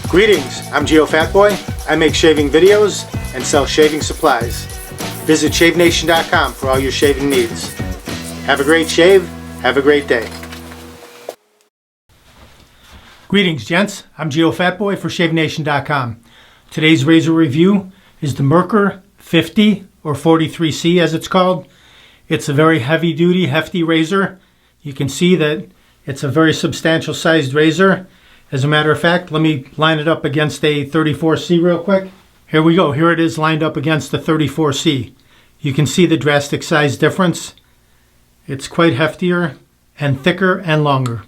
Greetings, I'm Geofatboy. I make shaving videos and sell shaving supplies. Visit shavenation.com for all your shaving needs. Have a great shave, have a great day. Greetings gents, I'm Geofatboy for shavenation.com. Today's razor review is the Merkur 50 or 43C as it's called. It's a very heavy duty, hefty razor. You can see that it's a very substantial sized razor. As a matter of fact, let me line it up against a 34C real quick. Here we go. Here it is lined up against the 34C. You can see the drastic size difference. It's quite heftier and thicker and longer.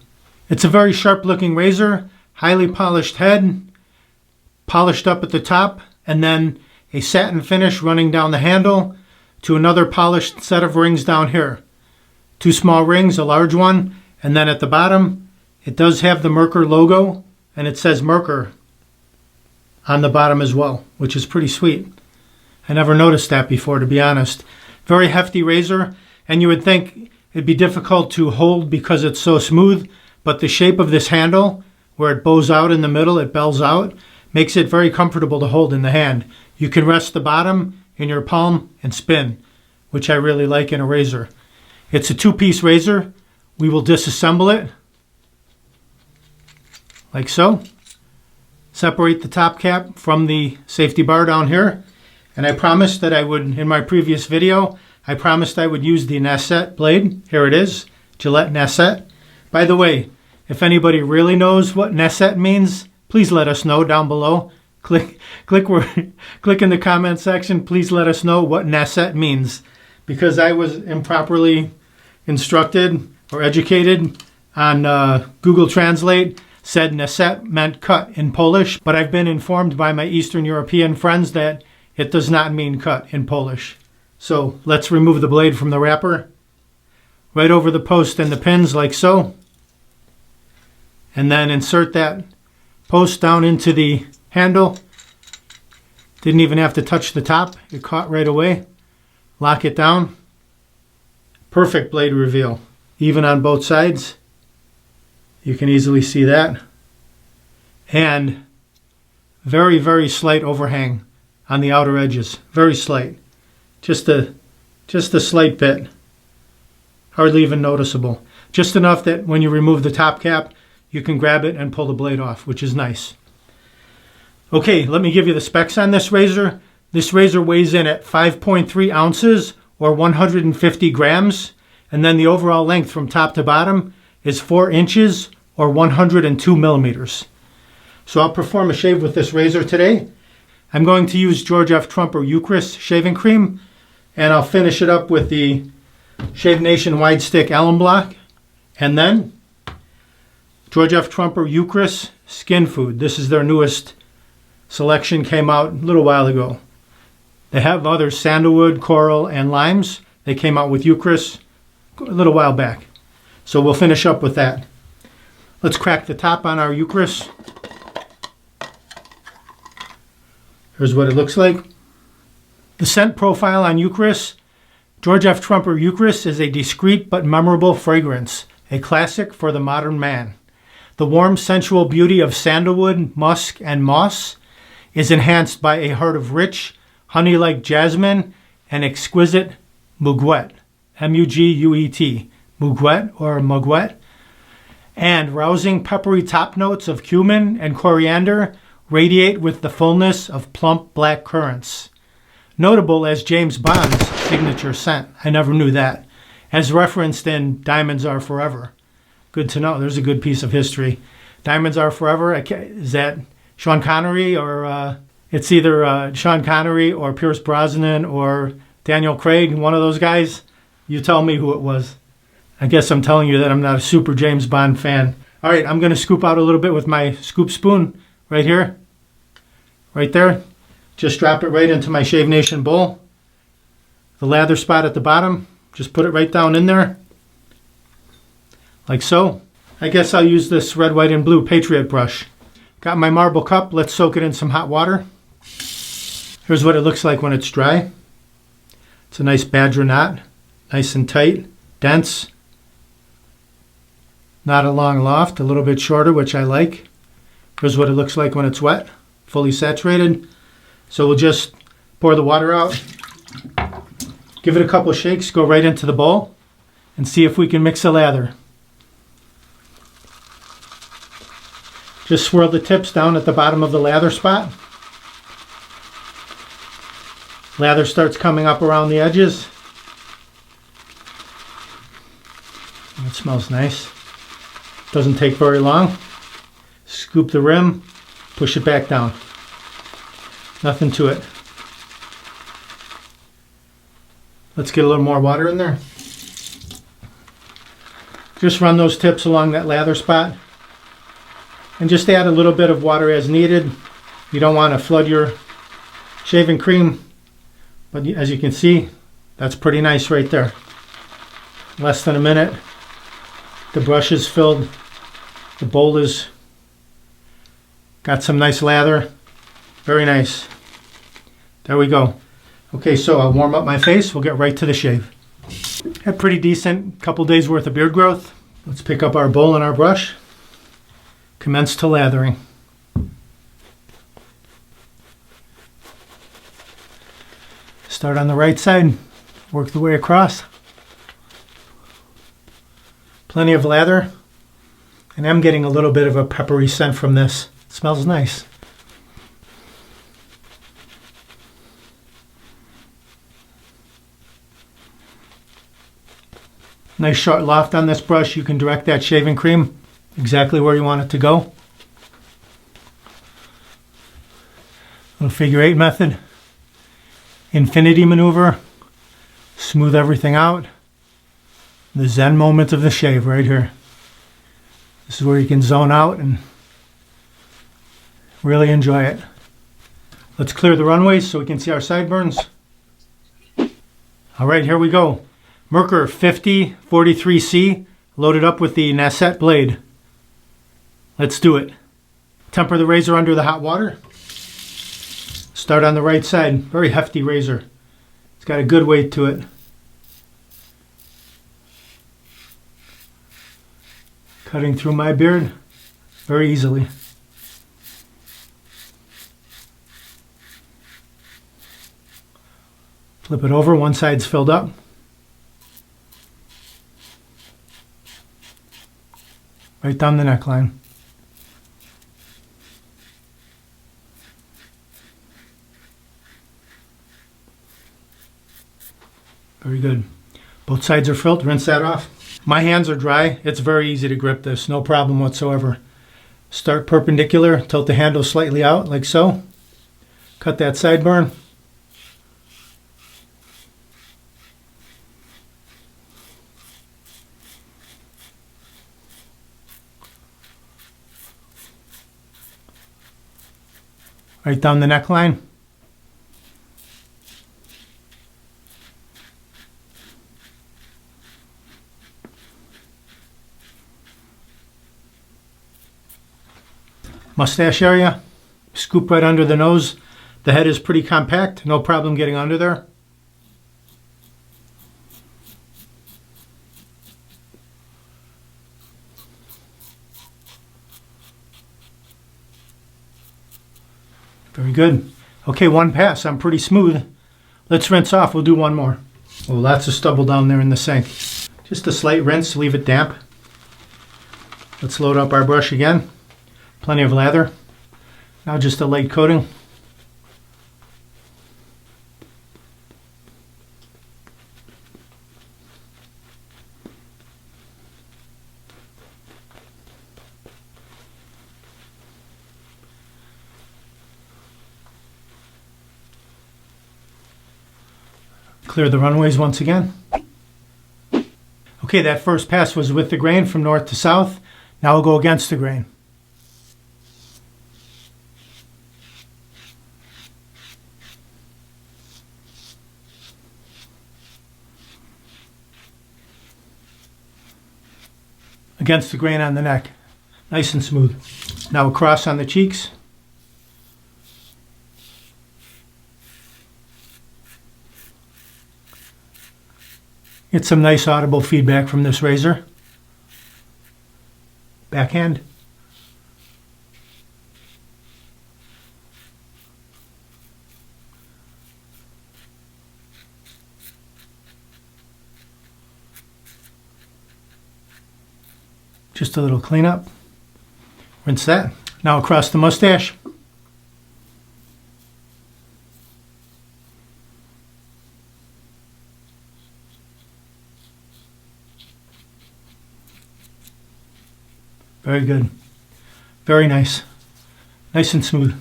It's a very sharp looking razor, highly polished head, polished up at the top, and then a satin finish running down the handle to another polished set of rings down here. Two small rings, a large one, and then at the bottom, it does have the Merkur logo, and it says Merkur on the bottom as well, which is pretty sweet. I never noticed that before, to be honest. Very hefty razor, and you would think it'd be difficult to hold because it's so smooth, but the shape of this handle, where it bows out in the middle, it bells out, makes it very comfortable to hold in the hand. You can rest the bottom in your palm and spin, which I really like in a razor. It's a two-piece razor. We will disassemble it like so. Separate the top cap from the safety bar down here. And I promised that I would, in my previous video, I promised I would use the Nacet blade. Here it is, Gillette Nacet. By the way, if anybody really knows what Nacet means, please let us know down below. Click in the comment section. Please let us know what Nacet means, because I was improperly instructed or educated on Google Translate. Said Nacet meant cut in Polish, but I've been informed by my Eastern European friends that it does not mean cut in Polish. So let's remove the blade from the wrapper, right over the post and the pins like so, and then insert that post down into the handle. Didn't even have to touch the top, it caught right away. Lock it down. Perfect blade reveal, even on both sides. You can easily see that. And very, very slight overhang on the outer edges. Very slight. Just a slight bit. Hardly even noticeable. Just enough that when you remove the top cap, you can grab it and pull the blade off, which is nice. Okay, let me give you the specs on this razor. This razor weighs in at 5.3 ounces or 150 grams. And then the overall length from top to bottom is 4 inches or 102 millimeters. So I'll perform a shave with this razor today. I'm going to use George F. Trumper Eucris shaving cream, and I'll finish it up with the Shave Nation Wide Stick Alum Block, and then George F. Trumper Eucris Skin Food. This is their newest selection, came out a little while ago. They have other sandalwood, coral, and limes. They came out with Eucris a little while back. So we'll finish up with that. Let's crack the top on our Eucris. Here's what it looks like. The scent profile on Eucris. George F. Trumper Eucris is a discreet but memorable fragrance, a classic for the modern man. The warm, sensual beauty of sandalwood, musk, and moss is enhanced by a heart of rich, honey-like jasmine and exquisite muguet, M-U-G-U-E-T, muguet or muguet, and rousing peppery top notes of cumin and coriander radiate with the fullness of plump black currants. Notable as James Bond's signature scent. I never knew that. As referenced in Diamonds Are Forever. Good to know. There's a good piece of history. Diamonds Are Forever. Is that Sean Connery or it's either Sean Connery or Pierce Brosnan or Daniel Craig, one of those guys? You tell me who it was. I guess I'm telling you that I'm not a super James Bond fan. All right, I'm going to scoop out a little bit with my scoop spoon right here. Right there. Just drop it right into my Shave Nation bowl. The lather spot at the bottom, just put it right down in there. Like so. I guess I'll use this red, white, and blue Patriot brush. Got my marble cup. Let's soak it in some hot water. Here's what it looks like when it's dry. It's a nice badger knot. Nice and tight. Dense. Not a long loft. A little bit shorter, which I like. Here's what it looks like when it's wet, fully saturated. So we'll just pour the water out, give it a couple shakes, go right into the bowl, and see if we can mix a lather. Just swirl the tips down at the bottom of the lather spot. Lather starts coming up around the edges. It smells nice. Doesn't take very long. Scoop the rim, push it back down. Nothing to it. Let's get a little more water in there. Just run those tips along that lather spot. And just add a little bit of water as needed. You don't want to flood your shaving cream. But as you can see, that's pretty nice right there. Less than a minute. The brush is filled. The bowl is got some nice lather. Very nice. There we go. Okay, so I'll warm up my face. We'll get right to the shave. Had pretty decent couple days worth of beard growth. Let's pick up our bowl and our brush. Commence to lathering. Start on the right side, work the way across. Plenty of lather, and I'm getting a little bit of a peppery scent from this. It smells nice. Nice short loft on this brush. You can direct that shaving cream exactly where you want it to go. Little figure 8 method. Infinity maneuver. Smooth everything out. The Zen moment of the shave right here. This is where you can zone out and really enjoy it. Let's clear the runways so we can see our sideburns. All right, here we go. Merkur 5043C loaded up with the Nacet blade. Let's do it. Temper the razor under the hot water. Start on the right side. Very hefty razor. It's got a good weight to it. Cutting through my beard very easily. Flip it over. One side's filled up. Right down the neckline. Very good. Both sides are filled. Rinse that off. My hands are dry. It's very easy to grip this. No problem whatsoever. Start perpendicular. Tilt the handle slightly out like so. Cut that sideburn. Right down the neckline. Mustache area, scoop right under the nose. The head is pretty compact, no problem getting under there. Very good. Okay, one pass. I'm pretty smooth. Let's rinse off. We'll do one more. Oh, lots of stubble down there in the sink. Just a slight rinse, leave it damp. Let's load up our brush again. Plenty of lather. Now just a light coating. Clear the runways once again. Okay, that first pass was with the grain from north to south. Now we'll go against the grain. Against the grain on the neck. Nice and smooth. Now across on the cheeks. Get some nice audible feedback from this razor. Backhand. Just a little cleanup. Rinse that. Now across the mustache. Very good. Very nice. Nice and smooth.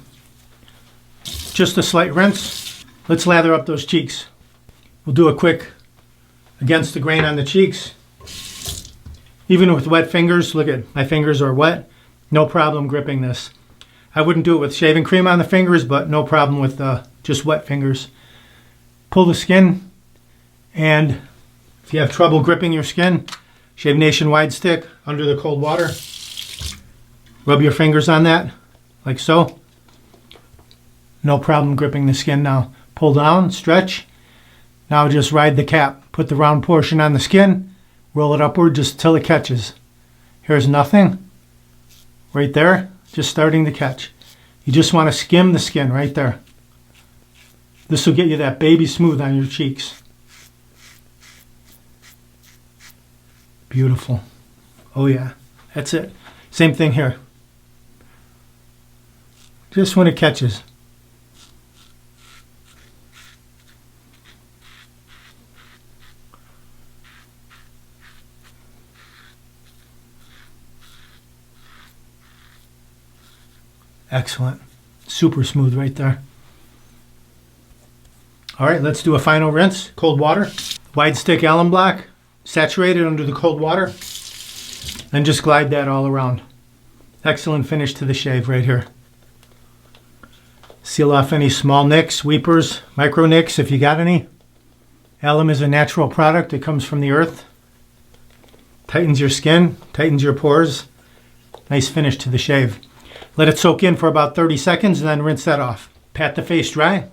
Just a slight rinse. Let's lather up those cheeks. We'll do a quick against the grain on the cheeks. Even with wet fingers, look at my fingers are wet. No problem gripping this. I wouldn't do it with shaving cream on the fingers, but no problem with just wet fingers. Pull the skin, and if you have trouble gripping your skin, Shave Nation wide stick under the cold water. Rub your fingers on that, like so. No problem gripping the skin now. Pull down, stretch. Now just ride the cap. Put the round portion on the skin, roll it upward just till it catches. Here's nothing. Right there, just starting to catch. You just want to skim the skin right there. This will get you that baby smooth on your cheeks. Beautiful. Oh yeah, that's it. Same thing here. Just when it catches. Excellent. Super smooth right there. All right, let's do a final rinse. Cold water. Wide stick alum block. Saturated under the cold water. And just glide that all around. Excellent finish to the shave right here. Seal off any small nicks, weepers, micro nicks if you got any. Alum is a natural product. It comes from the earth. Tightens your skin, tightens your pores. Nice finish to the shave. Let it soak in for about 30 seconds and then rinse that off. Pat the face dry.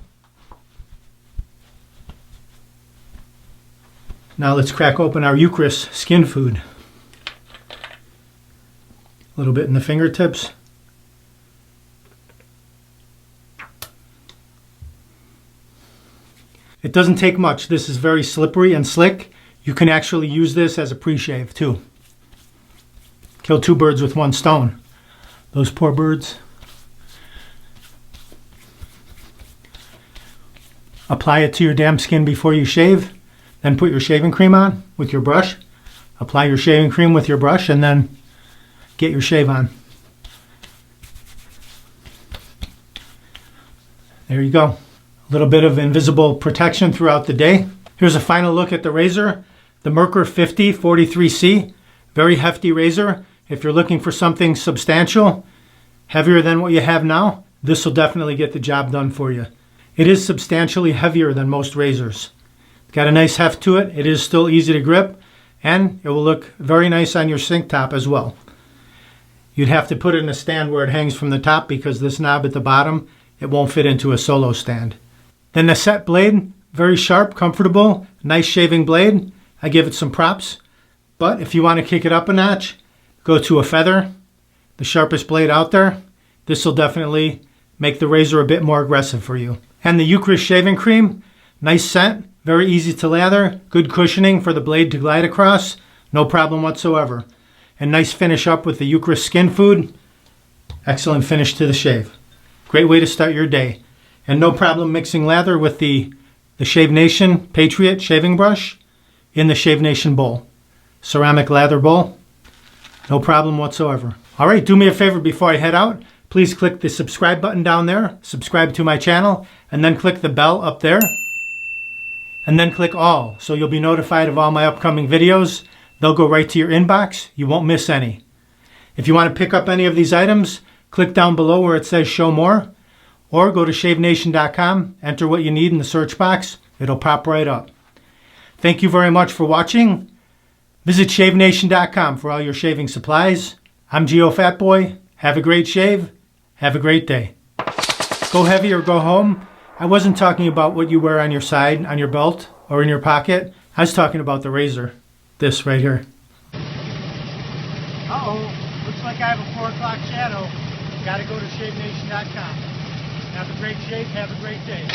Now let's crack open our Eucris skin food. A little bit in the fingertips. It doesn't take much. This is very slippery and slick. You can actually use this as a pre-shave too. Kill two birds with one stone. Those poor birds. Apply it to your damp skin before you shave. Then put your shaving cream on with your brush. Apply your shaving cream with your brush and then get your shave on. There you go. A little bit of invisible protection throughout the day. Here's a final look at the razor. The Merkur 50 43C. Very hefty razor. If you're looking for something substantial, heavier than what you have now, this will definitely get the job done for you. It is substantially heavier than most razors. It's got a nice heft to it. It is still easy to grip, and it will look very nice on your sink top as well. You'd have to put it in a stand where it hangs from the top because this knob at the bottom, it won't fit into a solo stand. The Nacet blade, very sharp, comfortable, nice shaving blade. I give it some props. But if you want to kick it up a notch, go to a feather, the sharpest blade out there. This will definitely make the razor a bit more aggressive for you. And the Eucris shaving cream, nice scent, very easy to lather, good cushioning for the blade to glide across, no problem whatsoever. And nice finish up with the Eucris skin food. Excellent finish to the shave. Great way to start your day. And no problem mixing lather with the Shave Nation Patriot shaving brush in the Shave Nation bowl. Ceramic lather bowl. No problem whatsoever. All right, do me a favor before I head out. Please click the subscribe button down there. Subscribe to my channel. And then click the bell up there. And then click all. So you'll be notified of all my upcoming videos. They'll go right to your inbox. You won't miss any. If you want to pick up any of these items, click down below where it says show more. Or go to shavenation.com, enter what you need in the search box. It'll pop right up. Thank you very much for watching. Visit shavenation.com for all your shaving supplies. I'm Geofatboy. Have a great shave. Have a great day. Go heavy or go home. I wasn't talking about what you wear on your side, on your belt, or in your pocket. I was talking about the razor. This right here. Uh-oh. Looks like I have a 4 o'clock shadow. Gotta go to shavenation.com. Have a great shave. Have a great day.